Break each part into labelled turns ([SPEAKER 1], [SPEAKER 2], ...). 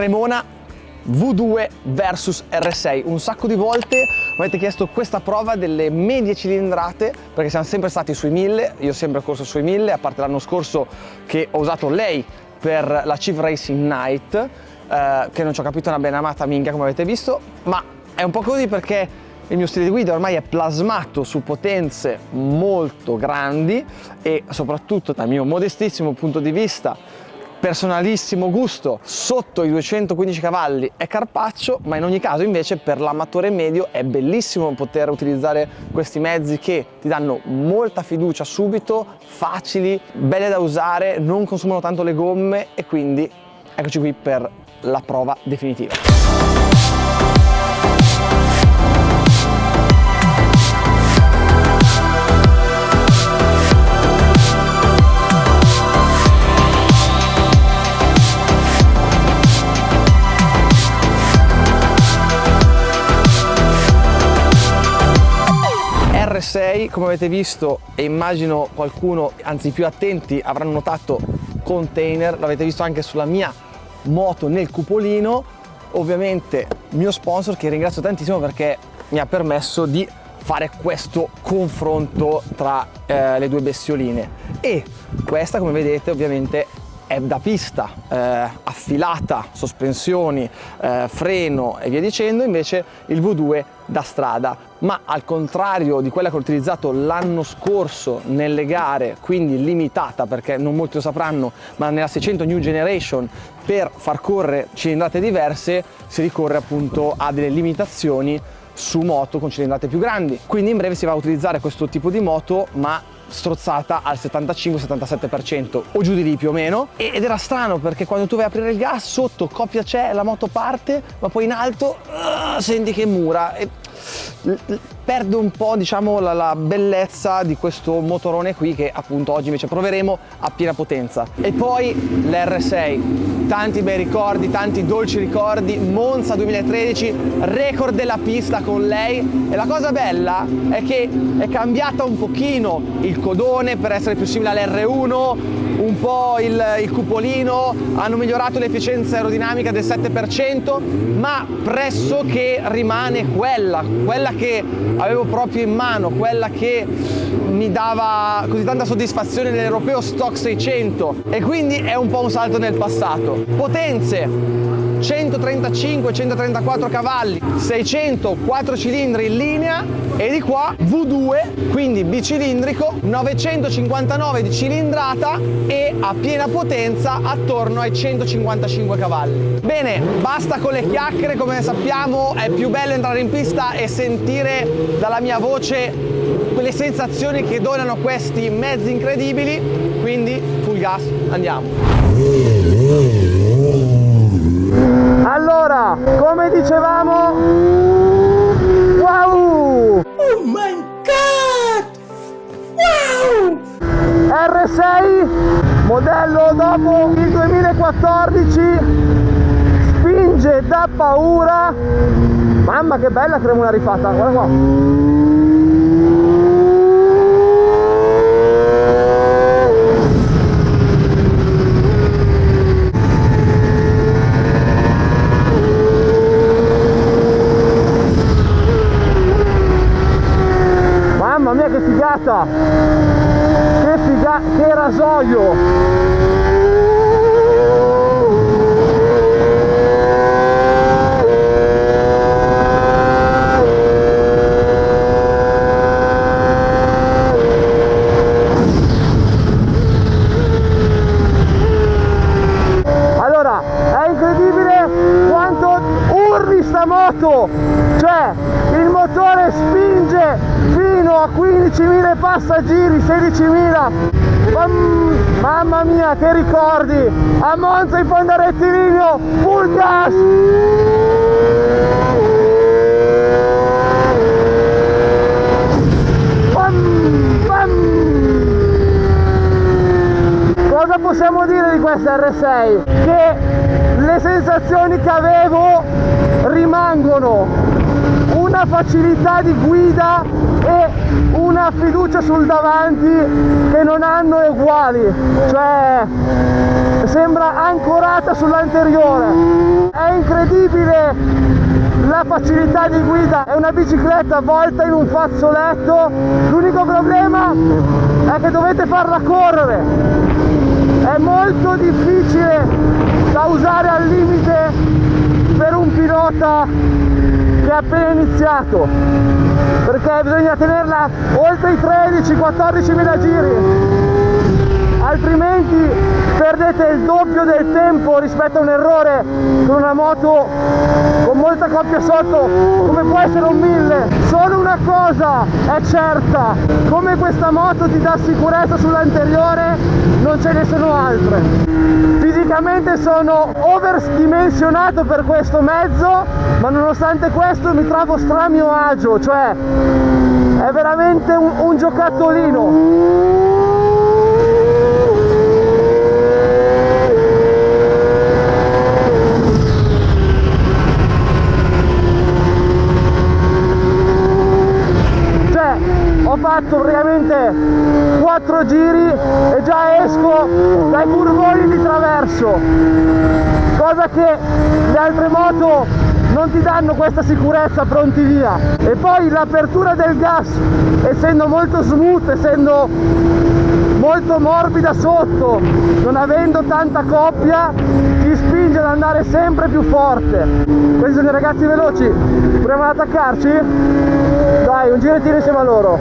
[SPEAKER 1] Cremona V2 vs R6. Un sacco di volte mi avete chiesto questa prova delle medie cilindrate, perché siamo sempre stati sui 1000, io ho sempre corso sui 1000, a parte l'anno scorso che ho usato lei per la Chief Racing Night, che non ci ho capito una benamata minchia come avete visto, ma è un po' così perché il mio stile di guida ormai è plasmato su potenze molto grandi e soprattutto dal mio modestissimo punto di vista, personalissimo gusto, sotto i 215 cavalli è carpaccio, ma in ogni caso invece per l'amatore medio è bellissimo poter utilizzare questi mezzi che ti danno molta fiducia subito, facili, belle da usare, non consumano tanto le gomme e quindi eccoci qui per la prova definitiva. R6, come avete visto, e immagino qualcuno, anzi i più attenti, avranno notato container, l'avete visto anche sulla mia moto nel cupolino, ovviamente mio sponsor che ringrazio tantissimo perché mi ha permesso di fare questo confronto tra le due bestioline. E questa, come vedete, ovviamente è da pista, affilata, sospensioni, freno e via dicendo, invece il V2 da strada, ma al contrario di quella che ho utilizzato l'anno scorso nelle gare, quindi limitata perché non molti lo sapranno, ma nella 600 New Generation per far correre cilindrate diverse si ricorre appunto a delle limitazioni su moto con cilindrate più grandi, quindi in breve si va a utilizzare questo tipo di moto ma strozzata al 75-77% o giù di lì più o meno, ed era strano perché quando tu vai a aprire il gas sotto coppia c'è, la moto parte, ma poi in alto senti che mura e perde un po', diciamo, la bellezza di questo motorone qui che appunto oggi invece proveremo a piena potenza. E poi l'R6, tanti bei ricordi, tanti dolci ricordi, Monza 2013, record della pista con lei, e la cosa bella è che è cambiata un pochino il codone per essere più simile all'R1, un po' il cupolino, hanno migliorato l'efficienza aerodinamica del 7%, ma pressoché rimane quella che avevo proprio in mano, quella che mi dava così tanta soddisfazione nell'Europeo Stock 600, e quindi è un po' un salto nel passato. Potenze 135-134 cavalli, 604 cilindri in linea, e di qua V2, quindi bicilindrico, 959 di cilindrata e a piena potenza attorno ai 155 cavalli. Bene, basta con le chiacchiere, come sappiamo è più bello entrare in pista e sentire dalla mia voce quelle sensazioni che donano questi mezzi incredibili, quindi full gas, andiamo! Allora, come dicevamo, wow!
[SPEAKER 2] Oh my god! Wow!
[SPEAKER 1] R6, modello dopo il 2014, spinge da paura. Mamma che bella Cremona rifatta, guarda qua! Mamma mia che figata! Che rasoio! Allora, è incredibile quanto urli sta moto! Cioè, il motore spinge fino a 15.000 passaggiri, 16.000. Mamma mia, che ricordi! A Monza in fondo a rettilineo, full gas! Cosa possiamo dire di questa R6? Che le sensazioni che avevo rimangono. Un una facilità di guida e una fiducia sul davanti che non hanno uguali, cioè sembra ancorata sull'anteriore. È incredibile la facilità di guida, è una bicicletta avvolta in un fazzoletto. L'unico problema è che dovete farla correre, è molto difficile da usare al limite per un pilota che ha appena iniziato, perché bisogna tenerla oltre i 13-14 mila giri, altrimenti perdete il doppio del tempo rispetto a un errore con una moto con molta coppia sotto, come può essere un 1000. Solo una cosa è certa: come questa moto ti dà sicurezza sull'anteriore, non ce ne sono altre. Fisicamente sono overdimensionato per questo mezzo, ma nonostante questo mi trovo stra a mio agio, cioè è veramente un giocattolino. Ho fatto praticamente 4 giri e già esco dai curvoni di traverso, cosa che le altre moto non ti danno questa sicurezza, pronti via. E poi l'apertura del gas, essendo molto smooth, essendo molto morbida sotto, non avendo tanta coppia, ti spinge ad andare sempre più forte. Questi sono i ragazzi veloci, proviamo ad attaccarci? Dai, un girettino insieme a loro.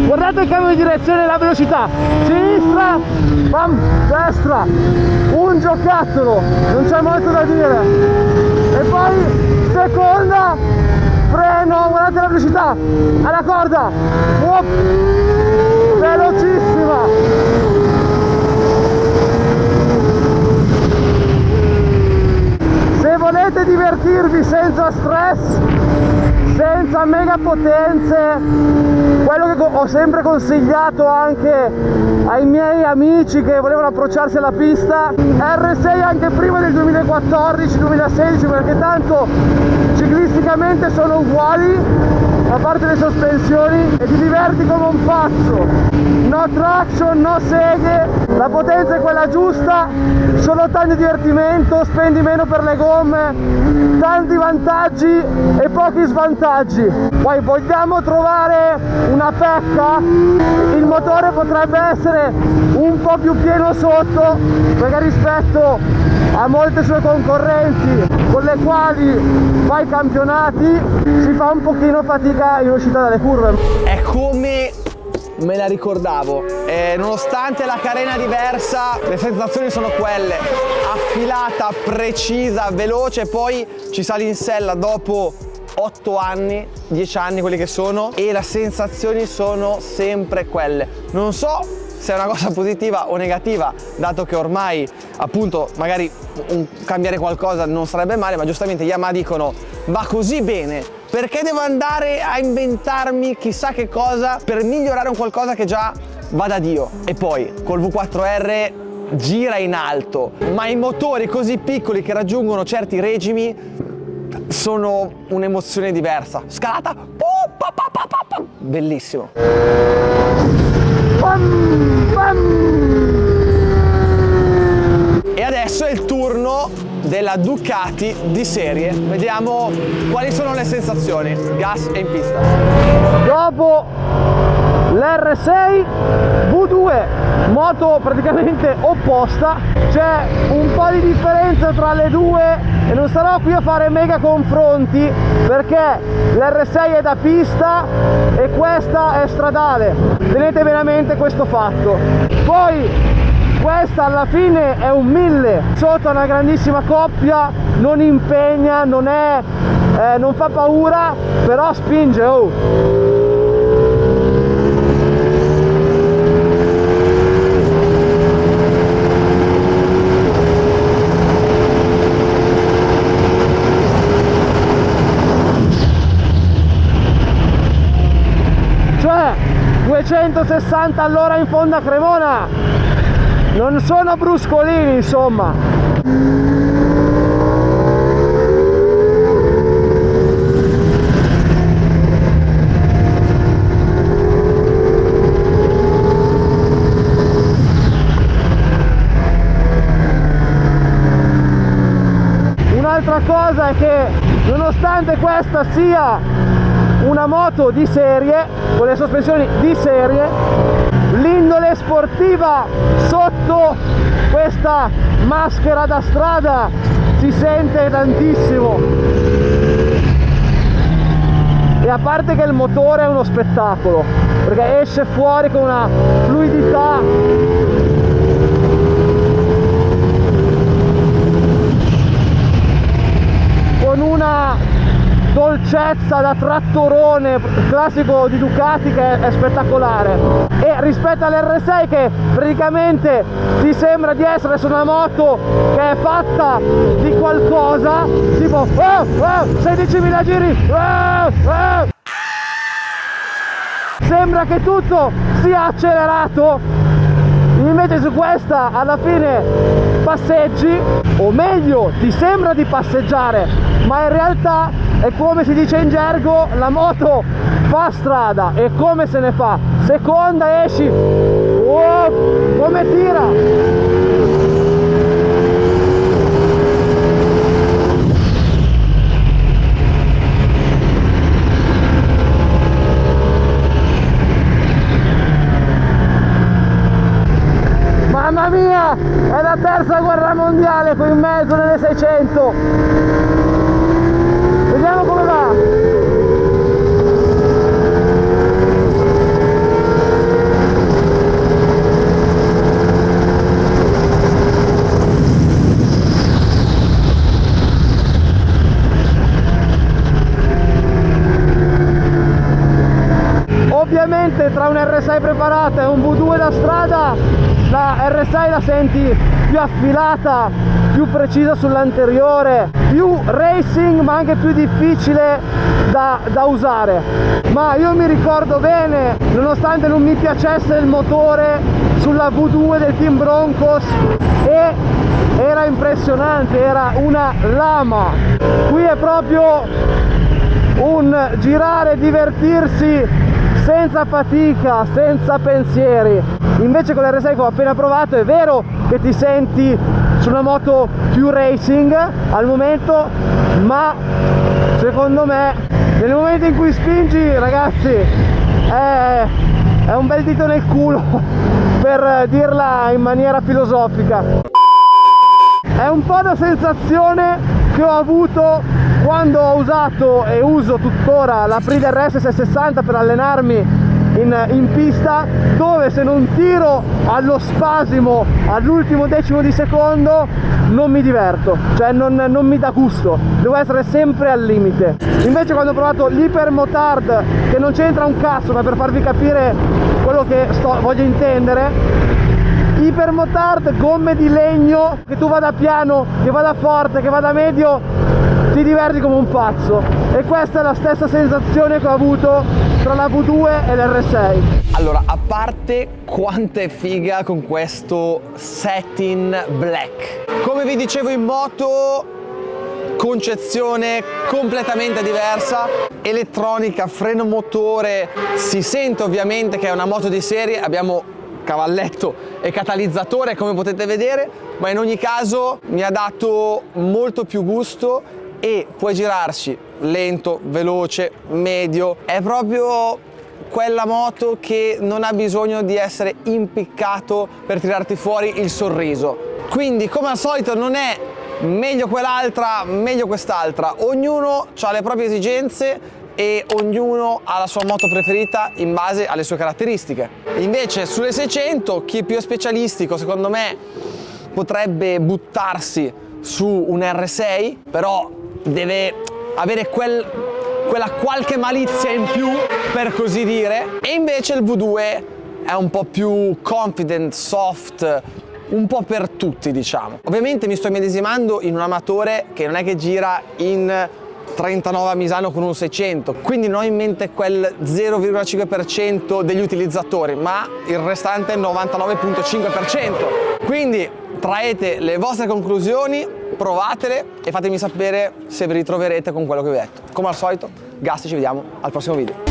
[SPEAKER 1] Guardate il cambio di direzione e la velocità, sinistra, bam, destra, un giocattolo, non c'è molto da dire. E poi seconda, freno, guardate la velocità, alla corda, velocissima. Se volete divertirvi senza stress, senza mega potenze, quello che ho sempre consigliato anche ai miei amici che volevano approcciarsi alla pista, R6 anche prima del 2014-2016, perché tanto ciclisticamente sono uguali, a parte le sospensioni, e ti diverti come un pazzo. No traction, no seghe, la potenza è quella giusta, solo tanto divertimento, spendi meno per le gomme, tanti vantaggi e pochi svantaggi. Poi vogliamo trovare una pecca, il motore potrebbe essere un po' più pieno sotto, perché rispetto a molte sue concorrenti con le quali fa i campionati si fa un pochino fatica in uscita dalle curve. È come me la ricordavo, nonostante la carena diversa, le sensazioni sono quelle: affilata, precisa, veloce. Poi ci sali in sella dopo 8 anni, 10 anni quelli che sono, e le sensazioni sono sempre quelle. Non so se è una cosa positiva o negativa, dato che ormai appunto magari cambiare qualcosa non sarebbe male, ma giustamente Yamaha dicono va così bene, perché devo andare a inventarmi chissà che cosa per migliorare un qualcosa che già va da Dio. E poi col V4R gira in alto, ma i motori così piccoli che raggiungono certi regimi sono un'emozione diversa. Scalata, bellissimo. E adesso è il turno della Ducati di serie. Vediamo quali sono le sensazioni. Gas e in pista. Dopo l'R6 V2 moto praticamente opposta, c'è un po' di differenza tra le due e non sarò qui a fare mega confronti perché l'R6 è da pista e questa è stradale, tenete veramente questo fatto. Poi questa alla fine è un 1000 sotto una grandissima coppia, non impegna, non fa paura, però spinge, oh. Cioè 260 all'ora in fondo a Cremona, non sono bruscolini, insomma. Un'altra cosa è che nonostante questa sia una moto di serie, con le sospensioni di serie, l'indole sportiva sotto questa maschera da strada si sente tantissimo. E a parte che il motore è uno spettacolo, perché esce fuori con una fluidità con una dolcezza da trattorone classico di Ducati che è spettacolare. E rispetto all'R6 che praticamente ti sembra di essere su una moto che è fatta di qualcosa tipo 16.000 giri, sembra che tutto sia accelerato, invece su questa alla fine passeggi, o meglio ti sembra di passeggiare, ma in realtà è come si dice in gergo, la moto fa strada e come se ne fa, seconda esci, come tira. Mamma mia, è la terza guerra mondiale qui in mezzo nelle 600. Vediamo come va. Ovviamente tra un R6 preparato e un V2 da strada, la R6 la senti più affilata, più precisa sull'anteriore, più racing ma anche più difficile da usare. Ma io mi ricordo bene, nonostante non mi piacesse il motore sulla V2 del team Broncos, e era impressionante, era una lama. Qui è proprio un girare e divertirsi senza fatica, senza pensieri. Invece con l'R6 che ho appena provato è vero che ti senti su una moto più racing al momento, ma secondo me nel momento in cui spingi, ragazzi, è un bel dito nel culo per dirla in maniera filosofica. È un po' la sensazione che ho avuto quando ho usato e uso tuttora la Pride RS 660 per allenarmi in pista, dove se non tiro allo spasimo all'ultimo decimo di secondo non mi diverto, cioè non mi dà gusto, devo essere sempre al limite. Invece quando ho provato l'Hypermotard, che non c'entra un cazzo, ma per farvi capire quello che voglio intendere, Hypermotard, gomme di legno, che tu vada piano, che vada forte, che vada medio, ti diverti come un pazzo. E questa è la stessa sensazione che ho avuto tra la V2 e l'R6. Allora, a parte quanto è figa con questo Satin Black, come vi dicevo in moto, concezione completamente diversa, elettronica, freno motore, si sente ovviamente che è una moto di serie, abbiamo cavalletto e catalizzatore come potete vedere, ma in ogni caso mi ha dato molto più gusto e puoi girarci lento, veloce, medio, è proprio quella moto che non ha bisogno di essere impiccato per tirarti fuori il sorriso. Quindi come al solito non è meglio quell'altra, meglio quest'altra, ognuno ha le proprie esigenze e ognuno ha la sua moto preferita in base alle sue caratteristiche. Invece sulle 600 chi è più specialistico secondo me potrebbe buttarsi su un R6, però deve avere quella qualche malizia in più, per così dire, e invece il V2 è un po' più confident, soft, un po' per tutti, diciamo. Ovviamente mi sto medesimando in un amatore che non è che gira in 39 a Misano con un 600, quindi non ho in mente quel 0,5% degli utilizzatori, ma il restante 99,5%. Quindi traete le vostre conclusioni, provatele e fatemi sapere se vi ritroverete con quello che vi ho detto. Come al solito, Gasti, ci vediamo al prossimo video.